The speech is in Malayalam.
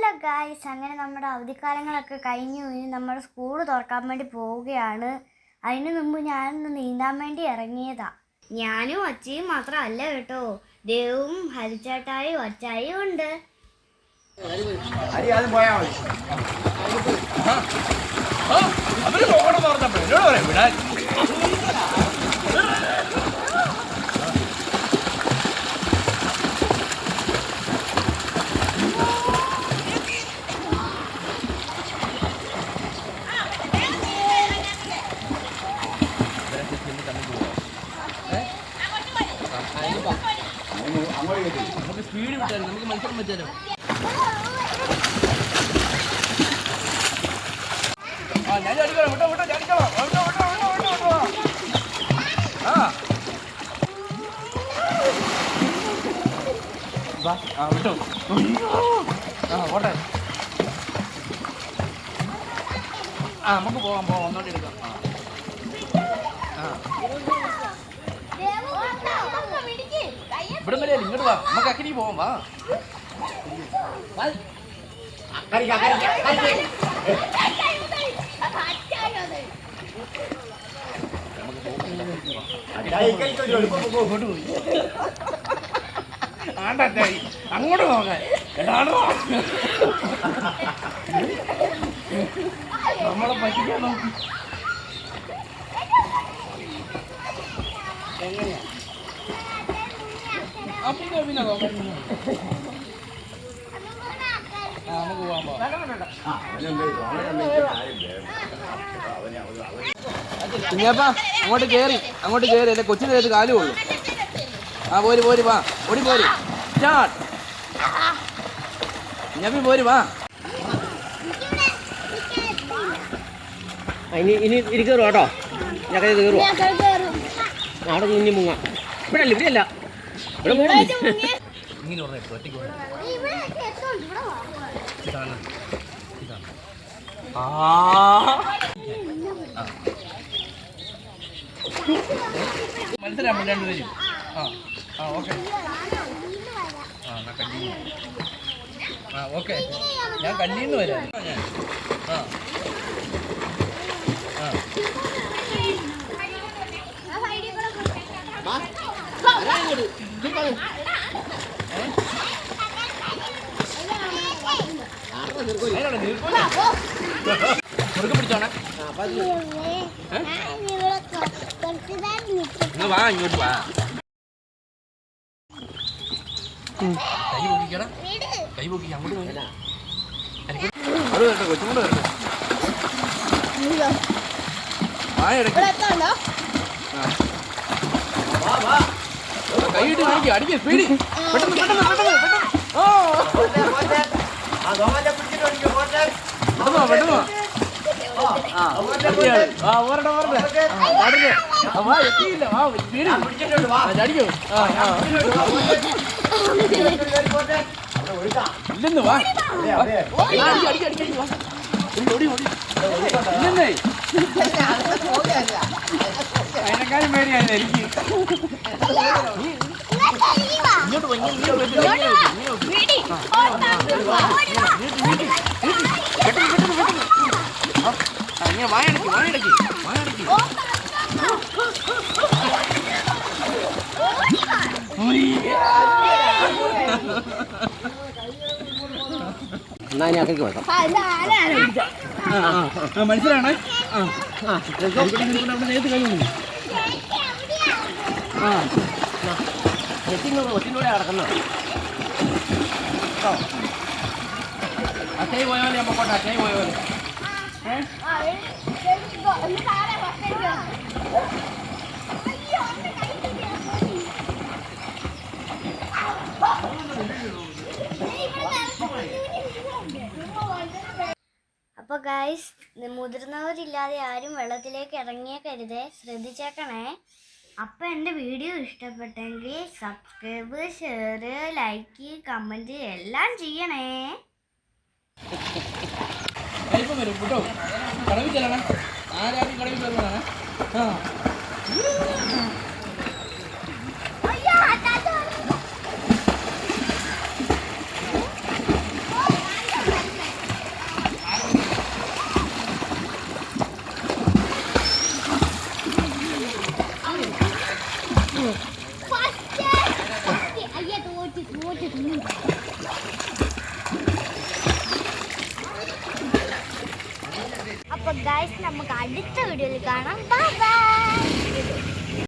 ഹലോ ഗായ്സ്, അങ്ങനെ നമ്മുടെ അവധിക്കാലങ്ങളൊക്കെ കഴിഞ്ഞു. ഇനി നമ്മൾ സ്കൂൾ തുറക്കാൻ വേണ്ടി പോവുകയാണ്. അതിന് മുമ്പ് ഞാനൊന്ന് നീന്താൻ വേണ്ടി ഇറങ്ങിയതാ. ഞാനും അച്ഛയും മാത്രമല്ല കേട്ടോ, ദേവും ഹരിച്ചേട്ടായും അച്ചായും ഉണ്ട്. നമുക്ക് സ്പീഡ് വിട്ടാലും നമുക്ക് മത്സരം പറ്റാലോ. ഞാൻ ചാടിക്കോളാം, വിട്ടോ വിട്ടോ ചാടിക്കോളാം. വിട്ടോ ഓട്ടെ. നമുക്ക് പോവാം, ഒന്നോട്ട് എടുക്കാം. ഇവിടെ വരെ ഇങ്ങോട്ട് വാ, നമുക്ക് അക്കരി പോവാം. വാ ആണ്ടായി അങ്ങോട്ട് നോക്കാൻ നമ്മളെ പറ്റിക്കാൻ നോക്കി. എങ്ങനെയാ പിന്നെ നോക്കാം. നമുക്ക് കുഞ്ഞാപ്പാ അങ്ങോട്ട് കയറി അല്ലെ കൊച്ചിൻ്റെ കയറി കാലു കൊള്ളു. പോര് വാ, ഓടി പോര്. സ്റ്റാർട്ട്. കുഞ്ഞാപ്പി പോര് വാ. ഇനി കയറും കേട്ടോ. ഞാൻ കയറുക അവിടെ കുഞ്ഞു മുങ്ങ. ഇവിടെയല്ല ഇങ്ങനെ മനസ്സിലാകുമ്പോൾ രണ്ടുപേരും ഓക്കെ. ഓക്കെ, ഞാൻ കല്ലിന്ന് വരാം. പിടിച്ചോണേ. വാ ഇങ്ങോട്ട് വാ. കൈ പൊക്കി അങ്ങോട്ട് പോയില്ല. അത് കേട്ടോ, കൊച്ചുകൊണ്ട് കേട്ടോ. കൈയിട്ട് കാണിക്കുക, അടിക്കുക സ്പീഡ്. പെട്ടെന്ന് ഇല്ലെന്ന് വാ. ഇല്ലെന്നേ അതിനെക്കാളും പേടിയായിരുന്നു എനിക്ക്. ഇങ്ങനെ വായടക്കി എന്നാ ഇനി അക്കയ്ക്ക് വെക്കാം. മനസ്സിലാണേ. നേരത്തെ കഴിയുന്നു. ഒറ്റിനൂടെ കിടക്കുന്ന അച്ഛായി പോയ പോലെ അമ്മ പോട്ടെ. അച്ഛായി പോയ പോലെ അപ്പോൾ ഗൈസ്, മുതിർന്നവരില്ലാതെ ആരും വെള്ളത്തിലേക്ക് ഇറങ്ങിയേക്കരുതേ, ശ്രദ്ധിച്ചേക്കണേ. അപ്പോൾ എൻ്റെ വീഡിയോ ഇഷ്ടപ്പെട്ടെങ്കിൽ സബ്സ്ക്രൈബ്, ഷെയർ, ലൈക്ക്, കമൻറ്റ് എല്ലാം ചെയ്യണേ. വരും കേട്ടോ. കടവിൽ ചെല്ലണം. ആരാദ്യം കടവിൽ വരുന്നതാണ്. അപ്പൊ ഗൈസ് നമുക്ക് അടുത്ത വീഡിയോയിൽ കാണാം. Bye bye.